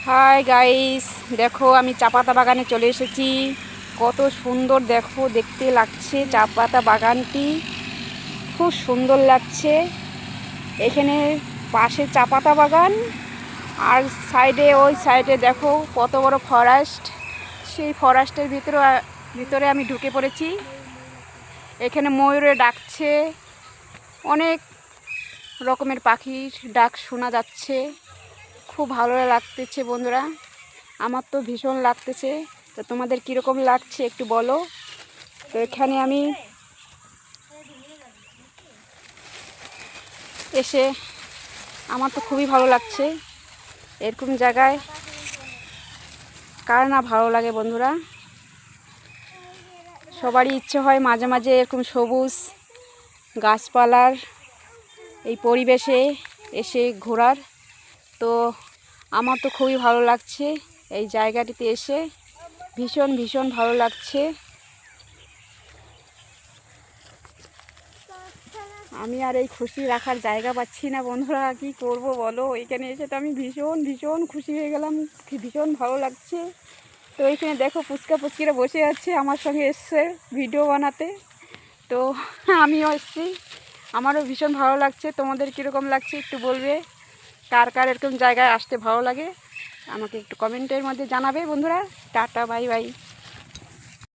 Hi guys, দেখো আমি চা পাতা বাগানে চলে এসেছি। কত সুন্দর দেখো, দেখতে লাগছে চা পাতা বাগানটি, খুব সুন্দর লাগছে। এখানে পাশে চা পাতা বাগান, আর সাইডে ওই সাইডে দেখো কত বড় ফরেস্ট। সেই ফরেস্টের ভিতরে আমি ঢুকে পড়েছি। এখানে ময়ূরে ডাকছে, অনেক রকমের পাখির ডাক শোনা যাচ্ছে। খুব ভালো লাগতেছে বন্ধুরা, আমার তো ভীষণ লাগতেছে। তো তোমাদের কীরকম লাগছে একটু বলো। তো এখানে আমি এসে আমার তো খুবই ভালো লাগছে। এরকম জায়গায় কার না ভালো লাগে বন্ধুরা। সবারই ইচ্ছে হয় মাঝে মাঝে এরকম সবুজ গাছপালার এই পরিবেশে এসে ঘোরার। তো আমার তো খুবই ভালো লাগছে এই জায়গাটিতে এসে, ভীষণ ভীষণ ভালো লাগছে। আমি আর এই খুশি রাখার জায়গা পাচ্ছি না বন্ধুরা, কি করব বলো। এখানে এসে তো আমি ভীষণ ভীষণ খুশি হয়ে গেলাম, ভীষণ ভালো লাগছে। তো এখানে দেখো পুচকিরা বসে আছে, আমার সঙ্গে এসছে ভিডিও বানাতে। তো আমিও এসছি, আমারও ভীষণ ভালো লাগছে। তোমাদের কীরকম লাগছে একটু বলবে। কার কার এরকম জায়গায় আসতে ভালো লাগে আমাকে একটু কমেন্টের মধ্যে জানাবে বন্ধুরা। Tata, bye bye.